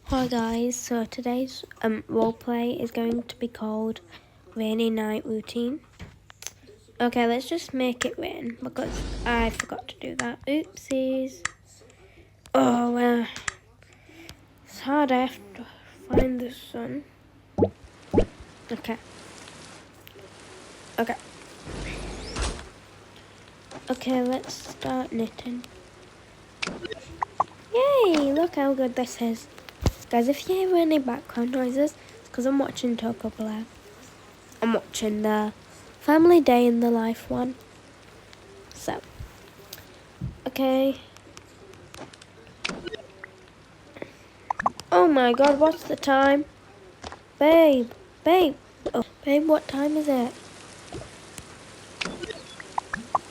Hi guys, so today's roleplay is going to be called Rainy Night Routine. Okay, let's just make it rain because I forgot to do that. Oopsies. Oh, well, it's hard. I have to find the sun. Okay. Okay. Okay, let's start knitting. Yay, look how good this is. Guys, if you hear any background noises, it's because I'm watching Toco Blair. I'm watching the Family Day in the Life one. So, okay. Oh my god, what's the time? Babe, babe. Oh, babe, what time is it?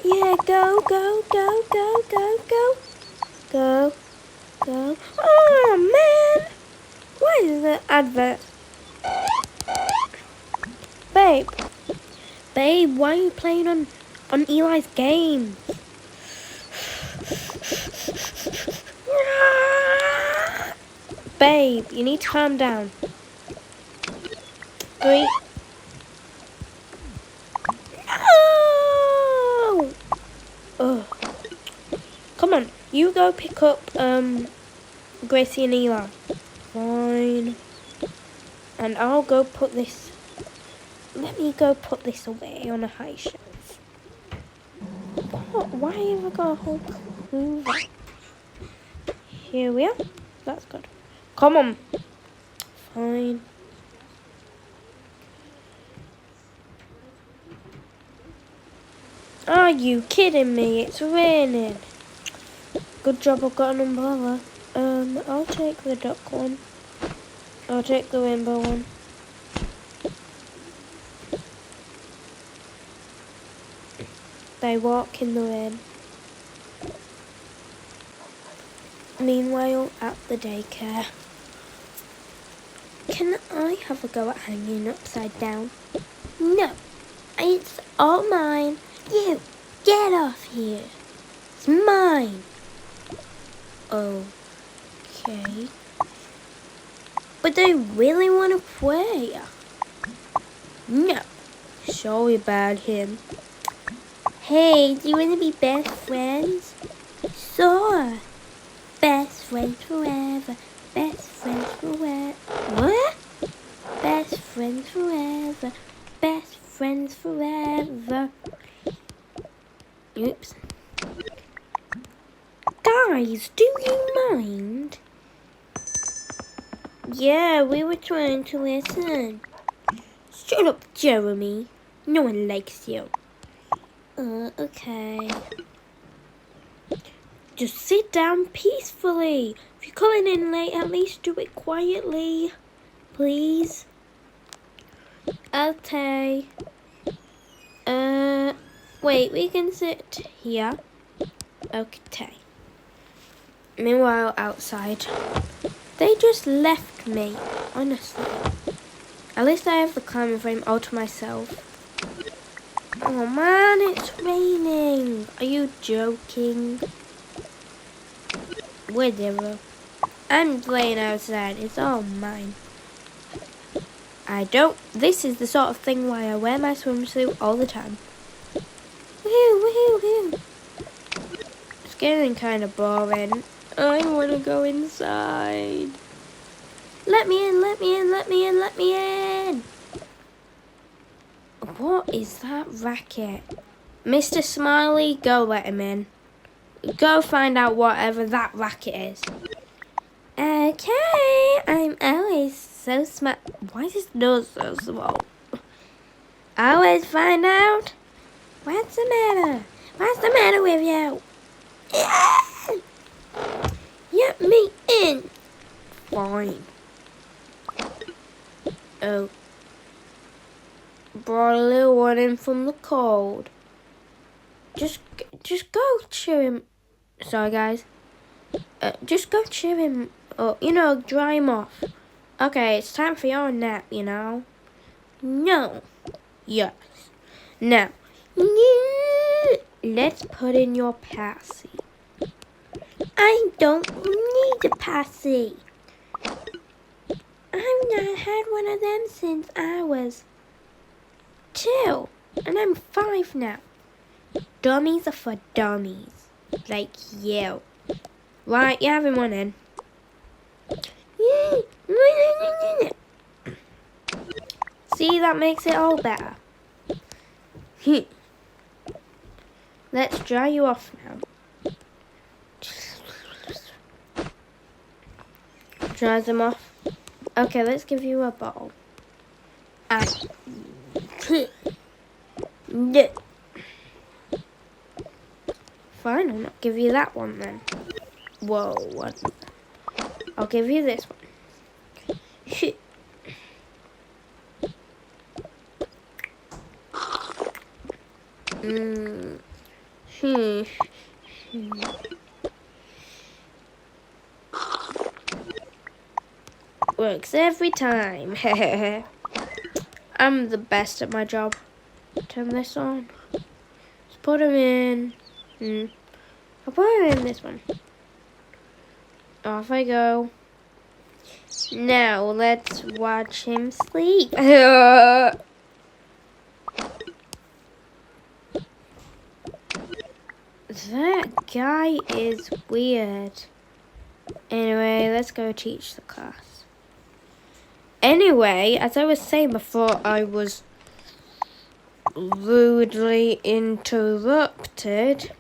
Yeah, go, go, go, go, go, go. Go, go. Oh man! Why is the advert? Babe. Babe, why are you playing on Eli's game? Babe, you need to calm down. 3. No! Ugh. Come on, you go pick up Gracie and Eli. Fine. And I'll go put this. Let me go put this away on a high shelf. What? Why have I got a whole hoover? Here we are. That's good. Come on. Fine. Are you kidding me? It's raining. Good job I've got an umbrella. I'll take the duck one. I'll take the rainbow one. They walk in the rain. Meanwhile, at the daycare. Can I have a go at hanging upside down? No, it's all mine. You, get off here. It's mine. Okay. But they really want to play. No. Sorry about him. Hey, do you want to be best friends? Sure. Best friends forever. Best friends forever. What? Best friends forever. Best friends forever. Oops. Guys, do you mind? Yeah, we were trying to listen. Shut up, Jeremy. No one likes you. Okay. Just sit down peacefully. If you're coming in late, at least do it quietly. Please. Okay. Wait, we can sit here. Okay. Meanwhile, outside, they just left me, honestly. At least I have the climbing frame all to myself. Oh man, it's raining. Are you joking? Whatever. I'm playing outside. It's all mine. This is the sort of thing why I wear my swimsuit all the time. Woohoo, woohoo, woohoo. It's getting kind of boring. I want to go inside. Let me in, let me in, let me in, let me in. What is that racket? Mr. Smiley, go let him in. Go find out whatever that racket is. Okay, I'm always so smart. Why is his nose so small? Always find out. What's the matter? What's the matter with you? Let me in. Fine. Oh. Brought a little one in from the cold. Just go cheer him. Sorry, guys. Just go cheer him up. Dry him off. Okay, it's time for your nap, No. Yes. Now, let's put in your passy. I don't need a passy. I've not had one of them since I was 2. And I'm 5 now. Dummies are for dummies. Like you. Right, you're having one then. See, that makes it all better. Let's dry you off now. Dry them off. Okay, let's give you a bottle. And fine, I'll not give you that one then. Whoa, what? I'll give you this one. Works every time. I'm the best at my job. Turn this on. Let's put him in. I'll put him in this one. Off I go. Now let's watch him sleep. That guy is weird. Anyway, let's go teach the class. Anyway, as I was saying before, I was rudely interrupted.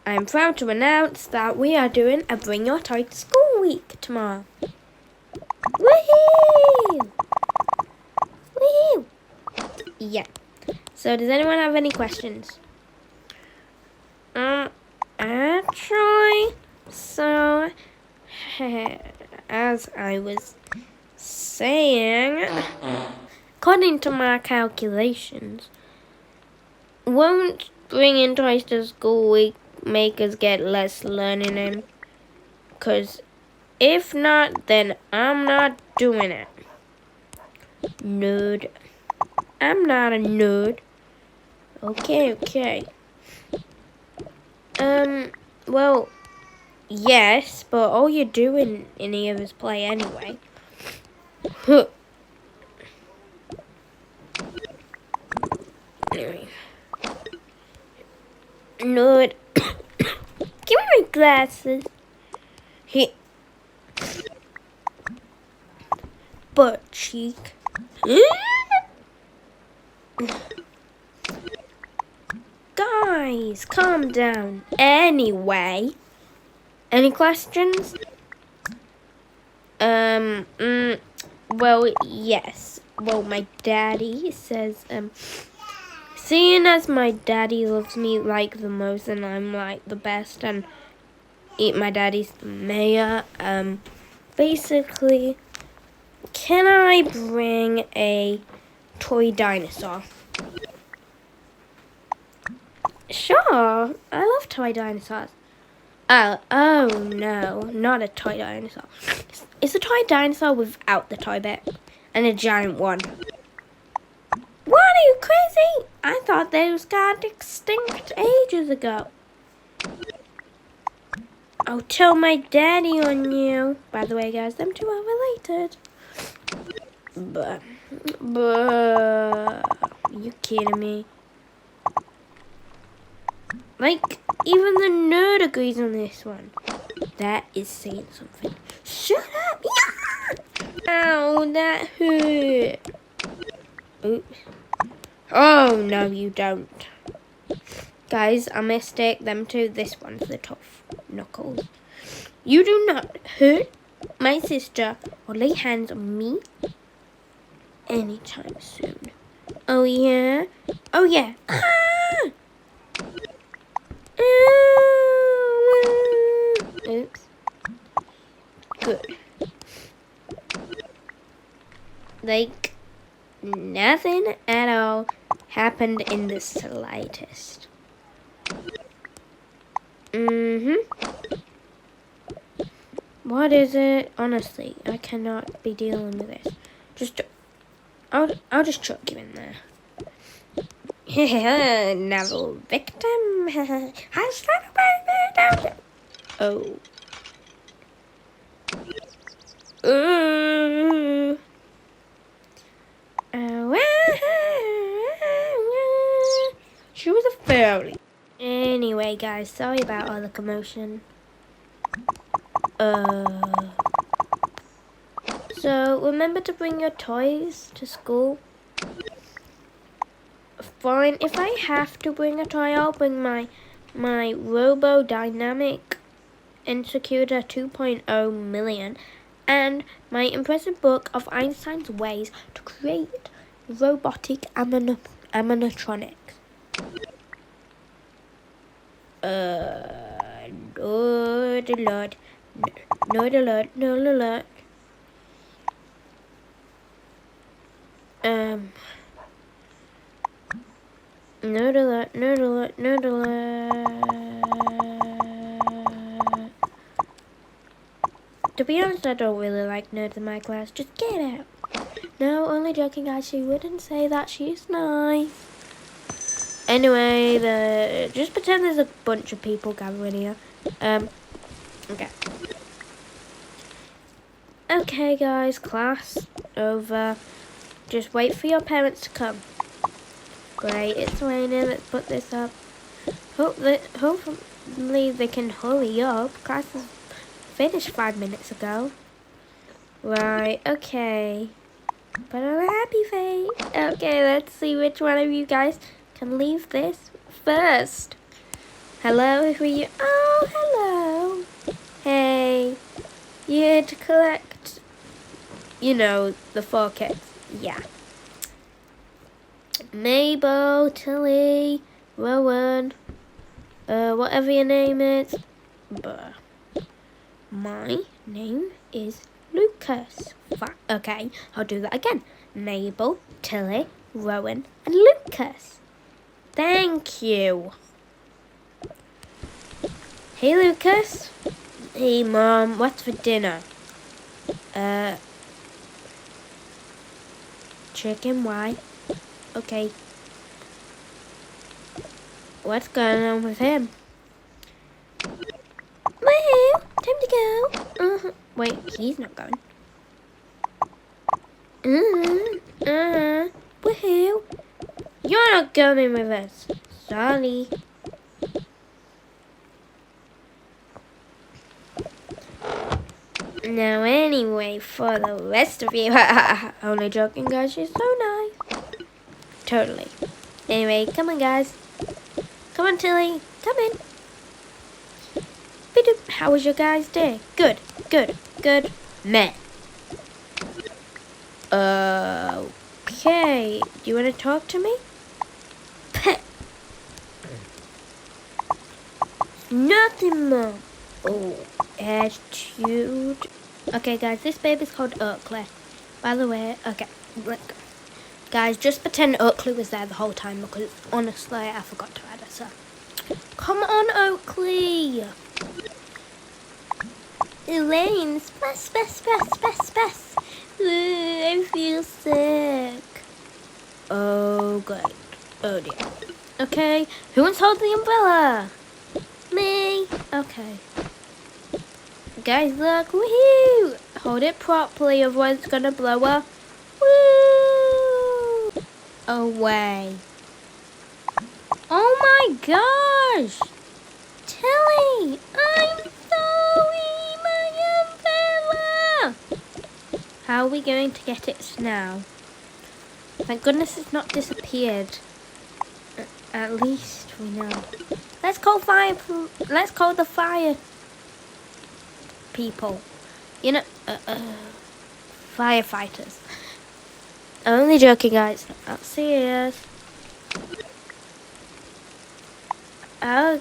I'm proud to announce that we are doing a Bring Your Toy to School week tomorrow. Woohoo! Woohoo! Yeah. So does anyone have any questions? Actually, so as I was saying, according to my calculations, won't bringing toys to school week make us get less learning in? Because if not, then I'm not doing it. Nerd. I'm not a nerd. Okay. Well, yes, but all you're doing in here is play anyway. Anyway. Nerd. Give me my glasses. Butt cheek. Guys, calm down. Anyway, any questions? Well, yes. Well, my daddy says, seeing as my daddy loves me like the most and I'm like the best and my daddy's the mayor, basically, can I bring a toy dinosaur? Sure, I love toy dinosaurs. Oh no, not a toy dinosaur. It's a toy dinosaur without the toy bit and a giant one. What, are you crazy? I thought those got extinct ages ago. I'll tell my daddy on you. By the way, guys, them two are related. But, you kidding me? Like, even the nerd agrees on this one. That is saying something. Shut up! Yeah! Ow, that hurt. Oops. Oh, no, you don't. Guys, I mistake them two. This one's the tough knuckles. You do not hurt my sister or lay hands on me anytime soon. Oh, yeah? Oh, yeah. Ah! Oops. Good. Like, nothing at all happened in the slightest. What is it? Honestly, I cannot be dealing with this. I'll just chuck you in there. Another victim. Oh. guys, sorry about all the commotion. So remember to bring your toys to school. Fine, if I have to bring a toy, I'll bring my Robo Dynamic Executor 2.0 million and my impressive book of Einstein's ways to create robotic animatronics. Nerd alert. Nerd alert. Nerd alert. Nerd alert. Nerd alert. Nerd alert. To be honest, I don't really like nerds in my class. Just get out. No, only joking, guys. She wouldn't say that. She's nice. Anyway, just pretend there's a bunch of people gathering here. Okay. Okay, guys, class over. Just wait for your parents to come. Great, it's raining. Let's put this up. Hopefully they can hurry up. Class is finished 5 minutes ago. Right, okay. But on a happy face. Okay, let's see which one of you guys can leave this first. Hello, who are you? Oh, hello. Hey, you here to collect, you know, the 4 kids? Yeah. Mabel, Tilly, Rowan, whatever your name is. My name is Lucas. Okay, I'll do that again. Mabel, Tilly, Rowan, and Lucas. Thank you. Hey, Lucas. Hey, Mom. What's for dinner? Chicken. Why? Okay. What's going on with him? Woohoo! Time to go. Wait, he's not going. Woohoo! You're not going with us. Sorry. Now anyway, for the rest of you, only joking, guys, she's so nice. Totally. Anyway, come on, guys. Come on, Tilly. Come in. How was your guys' day? Good. Meh. Okay. Do you want to talk to me? Nothing, Mom. Oh, attitude. Okay, guys, this baby's called Oakley. By the way, okay, let's go. Guys, just pretend Oakley was there the whole time because honestly, I forgot to add her. So, come on, Oakley. Elaine, spess. I feel sick. Oh, great. Oh, dear. Okay, who wants to hold the umbrella? Me. Okay. Guys, look. Woohoo! Hold it properly, otherwise it's gonna blow up. Woo! Away. Oh my gosh! Tilly! I'm sorry! My umbrella! How are we going to get it now? Thank goodness it's not disappeared. At least we know. Let's call the fire people. You know, firefighters. I'm only joking, guys. I'm serious. Oh,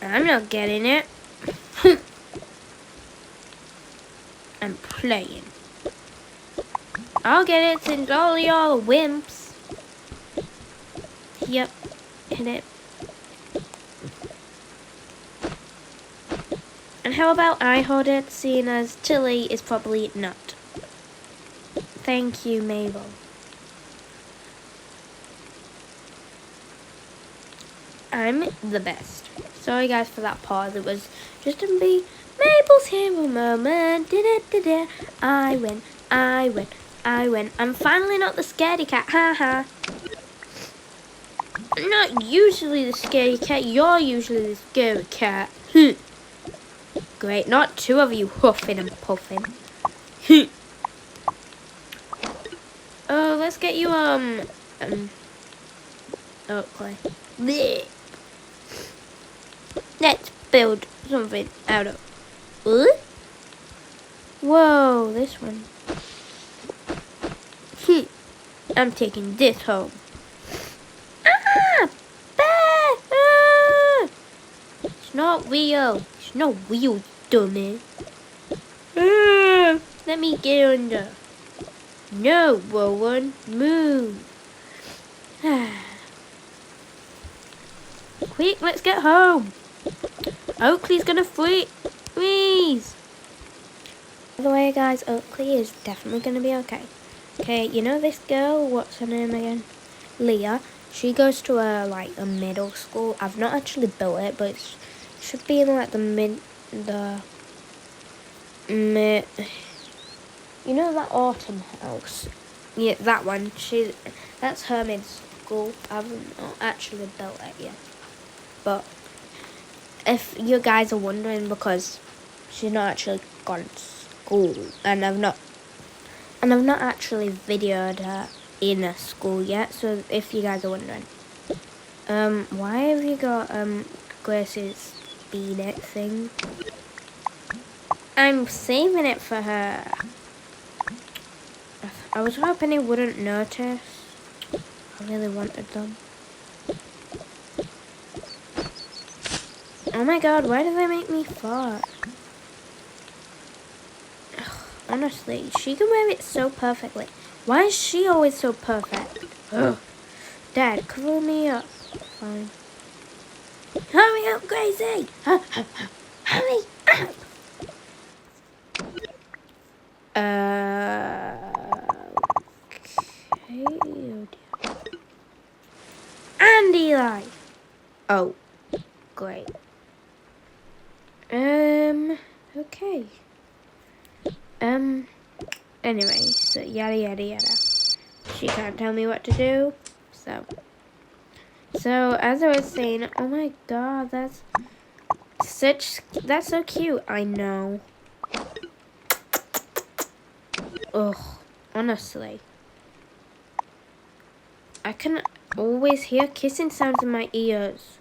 I'm not getting it. I'm playing. I'll get it since all y'all are wimps. Yep, hit it. And how about I hold it, seeing as Tilly is probably not. Thank you, Mabel. I'm the best. Sorry guys for that pause. It was just to be Mabel's hero moment. I win. I'm finally not the scaredy cat. Ha ha. I'm not usually the scary cat. You're usually the scary cat. Great, not two of you huffing and puffing. Oh, let's get you Oakley. Blech. Let's build something out of. Whoa, this one. I'm taking this home. Ah! Bear! Ah! It's not real. It's not real, dummy. Ah! Let me get under. No, Rowan, move. Quick, let's get home. Oakley's gonna freeze. By the way, guys, Oakley is definitely gonna be okay. Okay, you know this girl? What's her name again? Leah. She goes to a middle school. I've not actually built it, but it should be in like you know that autumn house? Yeah, that one. That's her mid school. I've not actually built it yet. But if you guys are wondering, because she's not actually gone to school, and I've not actually videoed her in a school yet. So if you guys are wondering, why have you got Grace's beanie thing? I'm saving it for her. I was hoping he wouldn't notice. I really wanted them. Oh my god, why do they make me fart? Ugh, honestly, she can wear it so perfectly. Why is she always so perfect? Ugh. Dad, cover me up. Fine. Hurry up, Gracie! Hurry up! Okay. Oh dear. And Eli. Oh, great. Okay. Anyway, so yada yada yada. She can't tell me what to do, so as I was saying, oh my god, that's so cute. I know. Ugh, honestly. I can always hear kissing sounds in my ears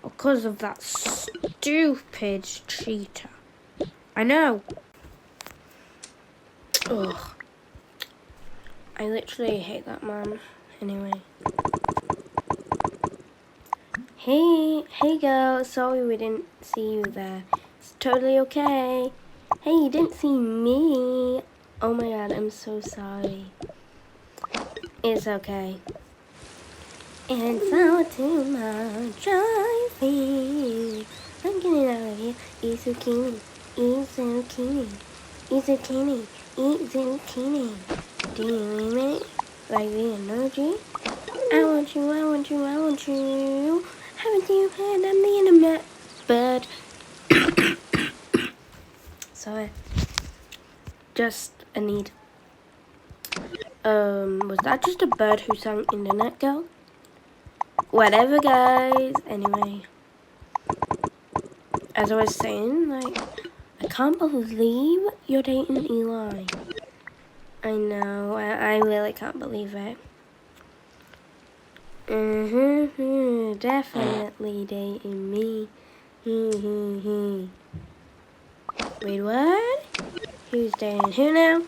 because of that stupid cheetah. I know. Ugh. I literally hate that man. Anyway. Hey girl, sorry we didn't see you there. It's totally okay. Hey, you didn't see me. Oh my god, I'm so sorry. It's okay. It's all too much, I feel. I'm getting out of here. Eat zucchini. Eat zucchini. Eat zucchini. Eat zucchini. Do you need me? Like the energy? I want you, I want you, I want you. Haven't you heard I'm the internet bird? Sorry. Just a need. Was that just a bird who sang Internet Girl? Whatever, guys. Anyway. As I was saying, like, I can't believe you're dating Eli. I know, I really can't believe it. Definitely dating me. Wait, what? Who's dating who now?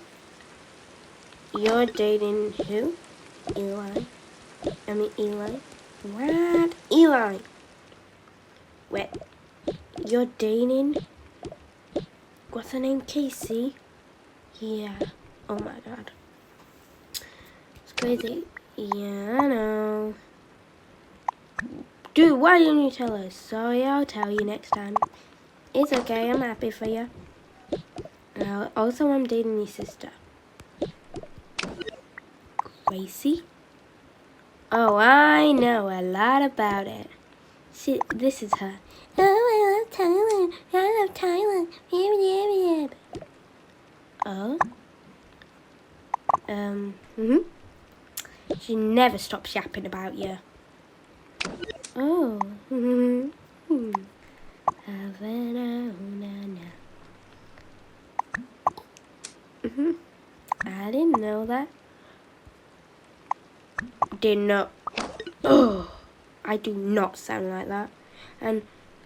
You're dating who? Eli. I mean Eli. What? Eli. Wait. You're dating? What's her name? Casey? Yeah. Oh my god. It's crazy. Yeah, I know. Dude, why didn't you tell us? Sorry, I'll tell you next time. It's okay, I'm happy for you. Also, I'm dating your sister. Gracie? Oh, I know a lot about it. This is her. Oh, I love Tyler. I love Tyler. Oh? She never stops yapping about you. Oh. Havana, I didn't know that. Did not. Oh, I do not sound like that. And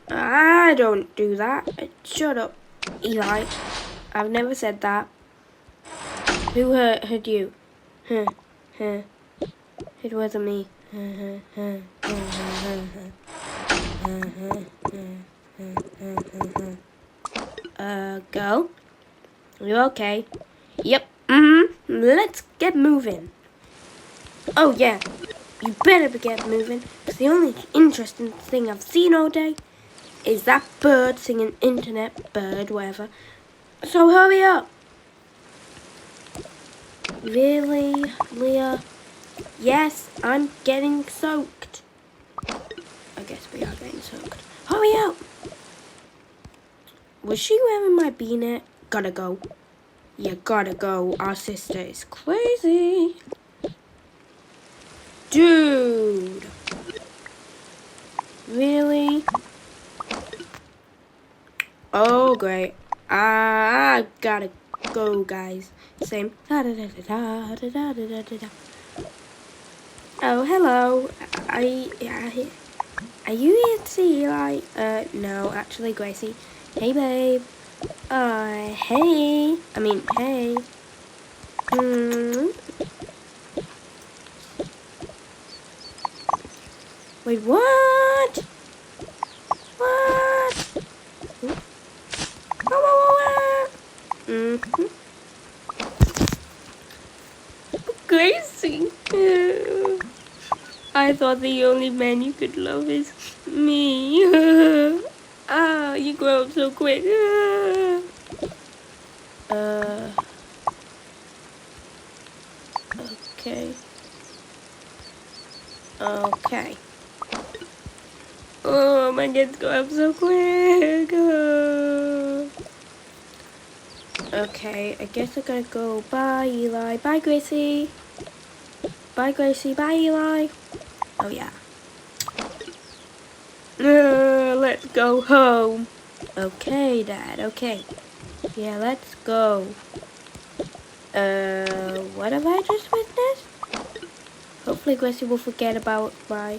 I don't do that. Shut up, Eli. I've never said that. Who hurt you? Huh, huh. It wasn't me. Go? You okay? Yep. Let's get moving. Oh, yeah. You better get moving, because the only interesting thing I've seen all day is that bird singing internet bird, whatever. So hurry up. Really, Leah? Yes, I'm getting soaked. I guess we are getting soaked. Hurry up. Was she wearing my beanie? Gotta go. You gotta go. Our sister is crazy. Dude. Really? Oh, great. I gotta go, guys. Same. Da da da da da da da da da. Oh, hello. Are you here to see Eli? No, actually, Gracie. Hey, babe. Hey. I mean, hey. Wait, what? What? Gracie. I thought the only man you could love is me. You grow up so quick. Okay. Okay. Oh, my kids grow up so quick. Okay, I guess I gotta go. Bye, Eli. Bye, Gracie. Bye, Gracie. Bye, Eli. Oh, yeah. Let's go home. Okay, Dad. Okay. Yeah, let's go. What have I just witnessed? Hopefully Gracie will forget about the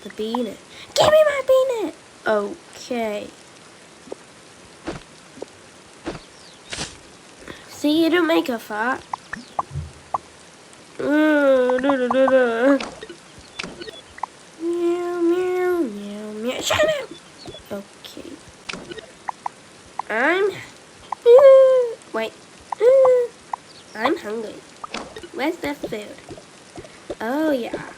beanie. Give me my beanie! Okay. See, you don't make her fart. Meow, meow, meow, meow. Shut up! Okay. Wait. I'm hungry. Where's the food? Oh, yeah.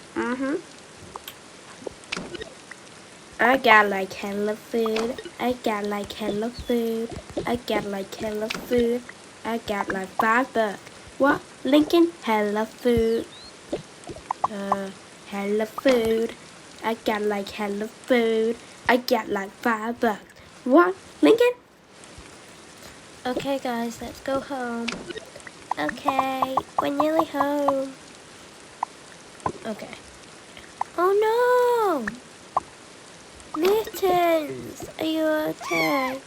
I got like hella food. I got like hella food. I got like hella food. I got like $5. What? Lincoln? Hella food. Hella food. I got like hella food. I got like $5. What? Lincoln? Okay, guys, let's go home. Okay, we're nearly home. Okay. Oh no! Mittens! Are you okay?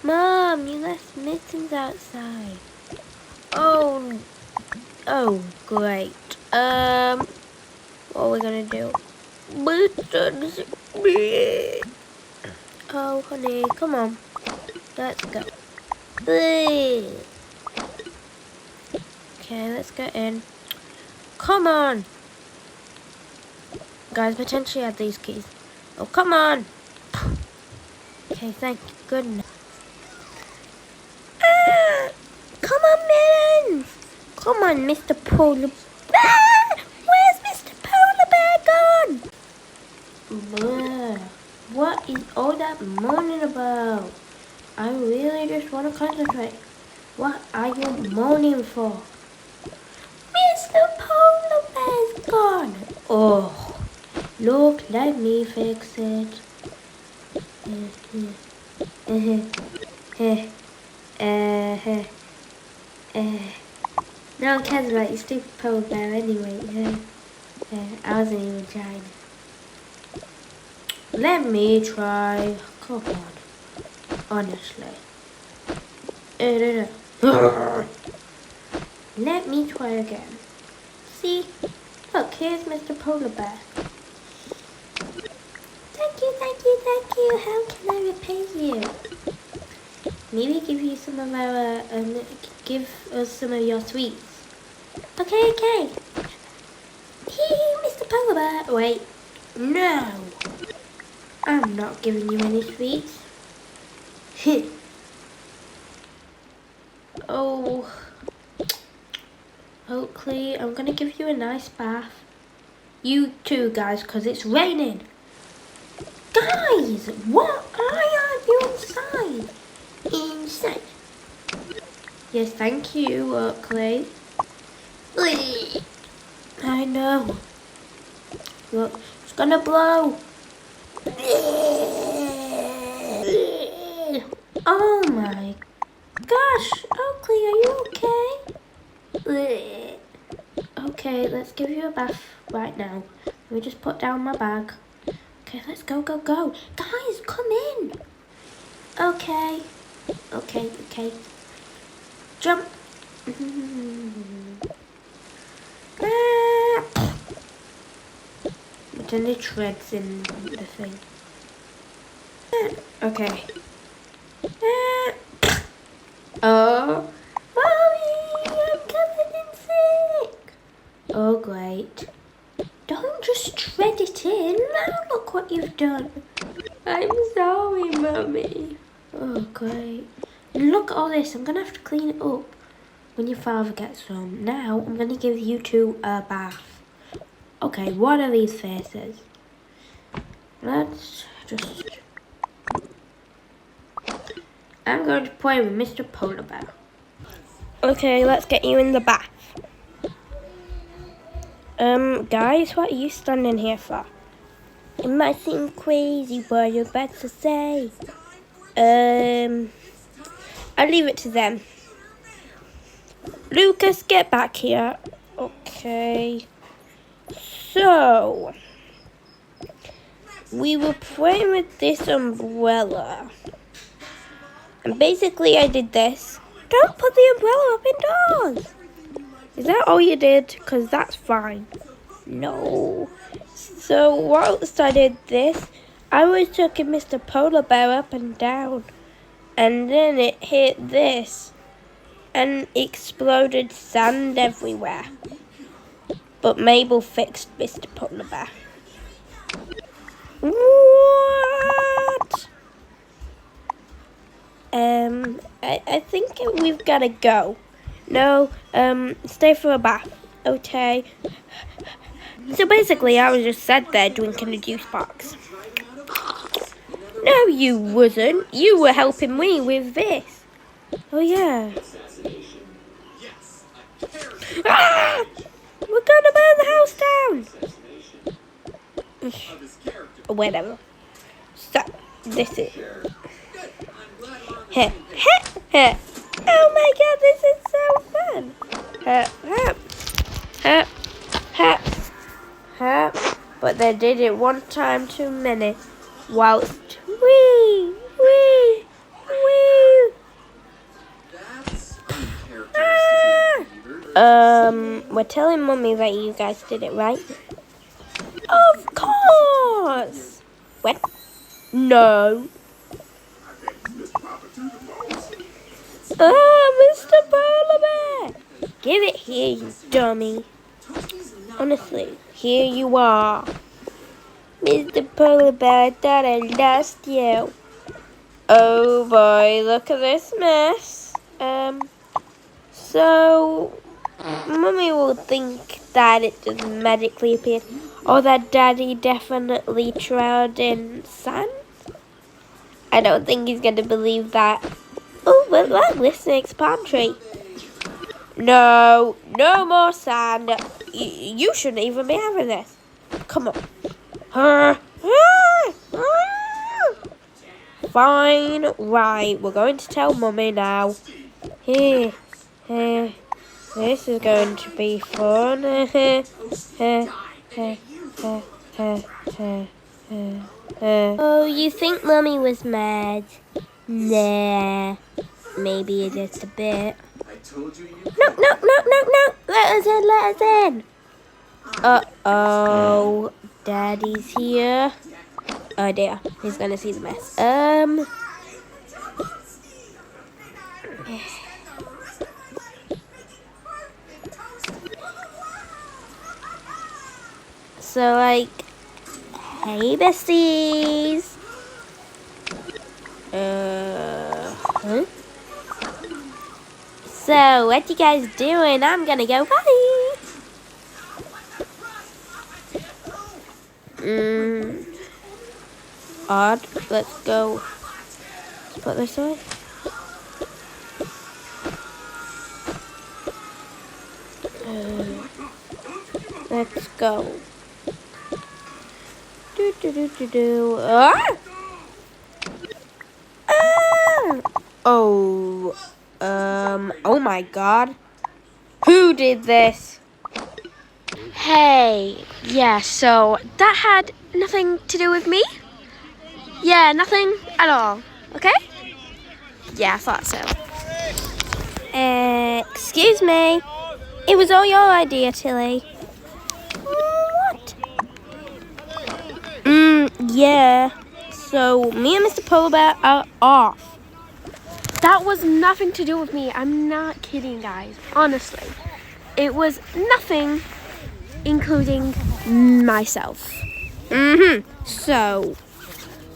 Mom, you left Mittens outside. Oh, great. What are we gonna do? Mittens! Oh, honey, come on. Let's go. Okay, let's get in. Come on! Guys, potentially have these keys. Oh, come on! Okay, thank goodness. Come on, Mittens! Come on, Mr. Polar Bear! Where's Mr. Polar Bear gone? Blah. What is all that moaning about? I really just want to concentrate. What are you moaning for? Mr. Polar Bear's gone! Oh, look, let me fix it. No one cares about your stupid polar bear anyway. I wasn't even trying. Let me try. Come on. Honestly. Let me try again. See? Look, here's Mr. Polar Bear. Thank you, thank you, thank you. How can I repay you? Maybe give you some of our, give us some of your sweets. Okay, okay. Hee, Mr. Polar Bear. Wait. No. I'm not giving you any sweets. Oh. Oakley, I'm gonna give you a nice bath. You too, guys, because it's raining. Guys, why aren't you inside? Inside. Yes, thank you, Oakley. I know. Look, it's gonna blow. Oh my gosh, Oakley, are you okay? Okay, let's give you a bath right now. Let me just put down my bag. Okay, let's go, go, go. Guys, come in. Okay. Okay, okay. Jump. But then it treads in the thing. Okay. Oh. Mommy, I'm covered in sick. Oh, great. Don't just tread it in. Now look what you've done. I'm sorry, Mummy. Oh, great. Look at all this. I'm going to have to clean it up when your father gets home. Now, I'm going to give you two a bath. Okay, what are these faces? Let's just... I'm going to play with Mr. Polar Bear. Okay, let's get you in the bath. Guys, what are you standing here for? It might seem crazy, but you're about to say. I'll leave it to them. Lucas, get back here. Okay. So, we were playing with this umbrella. And basically I did this. Don't put the umbrella up indoors. Is that all you did? Because that's fine. No. So whilst I did this, I was taking Mr. Polar Bear up and down. And then it hit this. And exploded sand everywhere. But Mabel fixed Mr. Polar Bear. What? I think we've got to go. No, stay for a bath. Okay. So basically, I was just sat there drinking a juice box. No, you wasn't. You were helping me with this. Oh, yeah. Ah! We're gonna burn the house down. Whatever. So, this is... Heh, heh, heh. Oh my god, this is so fun. But they did it one time too many. Whilst wee. We're telling Mummy that you guys did it, right? Of course. What? No. Mr. Polar Bear! Give it here, you dummy. Honestly, here you are. Mr. Polar Bear, I thought I lost you. Oh boy, look at this mess. So, Mummy will think that it just magically appeared. Or that Daddy definitely drowned in sand. I don't think he's going to believe that. Oh, well, look, this snake's palm tree. No more sand. You shouldn't even be having this. Come on. Fine, right, we're going to tell Mummy now. Here, this is going to be fun. Oh, you think Mummy was mad? Nah, maybe just a bit. No, let us in. Uh-oh, Daddy's here. Oh dear, he's gonna see the mess. So like, hey besties. Huh? So, what you guys doing? I'm gonna go potty. Odd. Let's go. Let's put this away. Let's go. Ah! Ah! Oh. Oh my God. Who did this? Hey, yeah, so that had nothing to do with me? Yeah, nothing at all, okay? Yeah, I thought so. Excuse me. It was all your idea, Tilly. What? Yeah. So, me and Mr. Polar Bear are off. That was nothing to do with me. I'm not kidding, guys. Honestly. It was nothing, including myself. So,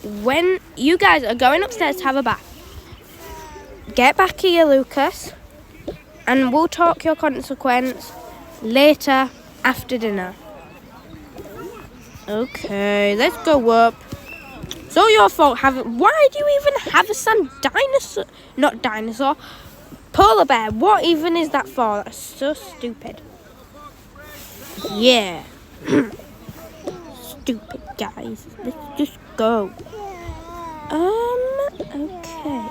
when you guys are going upstairs to have a bath, get back here, Lucas, and we'll talk your consequence later after dinner. Okay, let's go up. It's all your fault. Why do you even have a son? Not dinosaur. Polar bear. What even is that for? That's so stupid. Yeah. Stupid guys. Let's just go. Okay.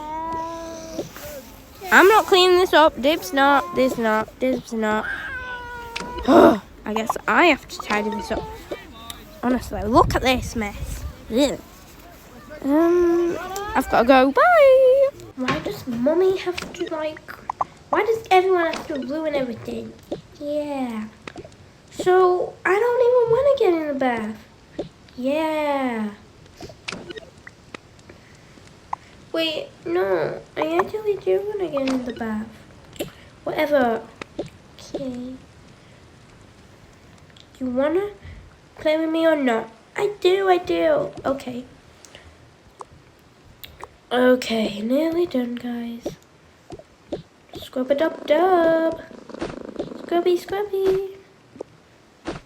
I'm not cleaning this up. Dibs not. Dibs not. I guess I have to tidy this up. Honestly, look at this mess. Ugh. I've got to go. Bye. Why does Mummy have to why does everyone have to ruin everything? Yeah. So, I don't even want to get in the bath. Yeah. Wait, no. I actually do want to get in the bath. Whatever. Okay. You want to play with me or not? I do. Okay. Okay, nearly done, guys. Scrub-a-dub-dub. Scrubby.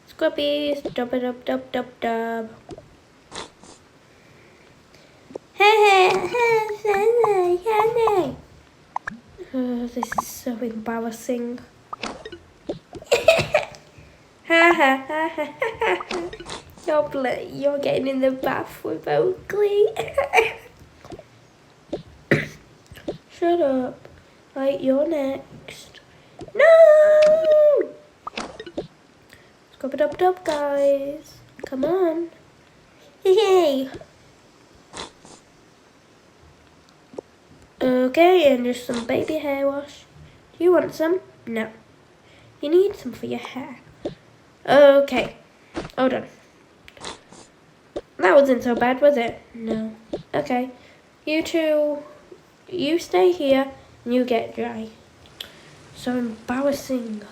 Scrubby, dub-a-dub-dub-dub-dub. Oh, this is so embarrassing. You're getting in the bath with Oakley. Shut up. Right, you're next. No! Scrub-a-dub-dub, guys. Come on. Yay! Okay, and just some baby hair wash. Do you want some? No. You need some for your hair. Okay. Hold on. That wasn't so bad, was it? No. Okay. You two, you stay here and you get dry. So embarrassing.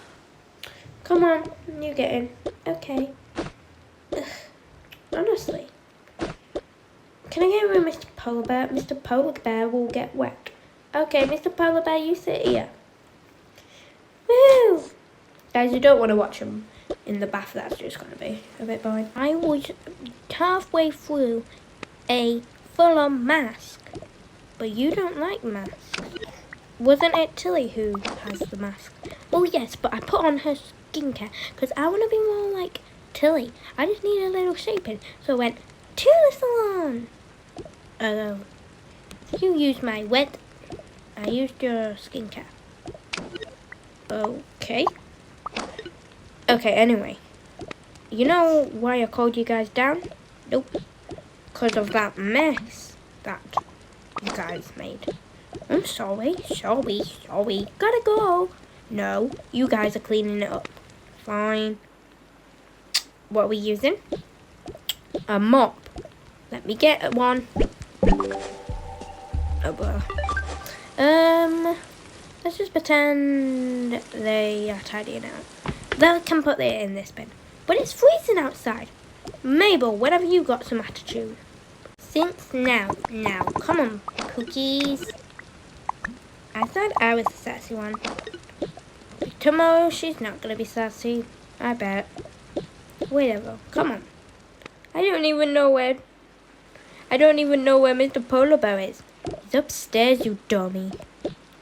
Come on, you get in. Okay. Ugh. Honestly. Can I get with Mr. Polar Bear? Mr. Polar Bear will get wet. Okay, Mr. Polar Bear, you sit here. Woo! Guys, you don't want to watch him in the bath. That's just going to be a bit boring. I was halfway through a full-on mask. But you don't like masks. Wasn't it Tilly who has the mask? Oh, yes, but I put on her skincare because I want to be more like Tilly. I just need a little shaping. So I went to the salon. You used my wet. I used your skincare. Okay. Okay, anyway. You know why I called you guys down? Nope. because of that mess that you guys made. I'm sorry. Gotta go. No, you guys are cleaning it up. Fine. What are we using? A mop. Let me get one. Oh, well. Let's just pretend they are tidying out. They can put it in this bin. But it's freezing outside. Mabel, when have you got some attitude? Since now, come on, cookies. I thought I was the sassy one. Tomorrow she's not gonna be sassy, I bet. Whatever, come on. I don't even know where Mr. Polar Bear is. He's upstairs, you dummy.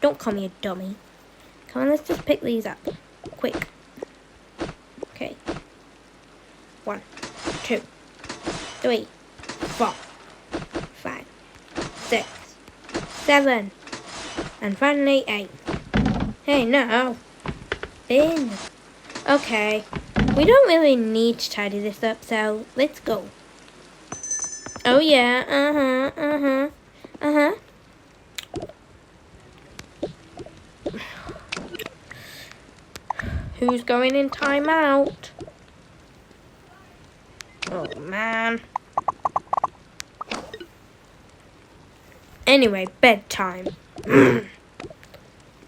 Don't call me a dummy. Come on, let's just pick these up. Quick. Okay. 1, 2, 3, 4, 5, 6, 7, and finally 8. Hey, no. Bin. Okay. We don't really need to tidy this up, so let's go. Oh yeah, Who's going in timeout? Oh man. Anyway, bedtime.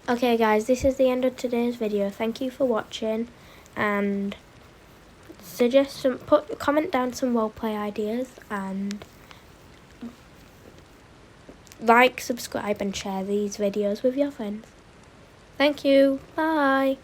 Okay guys, this is the end of today's video. Thank you for watching, and comment down some roleplay ideas, and like, subscribe and share these videos with your friends. Thank you. Bye.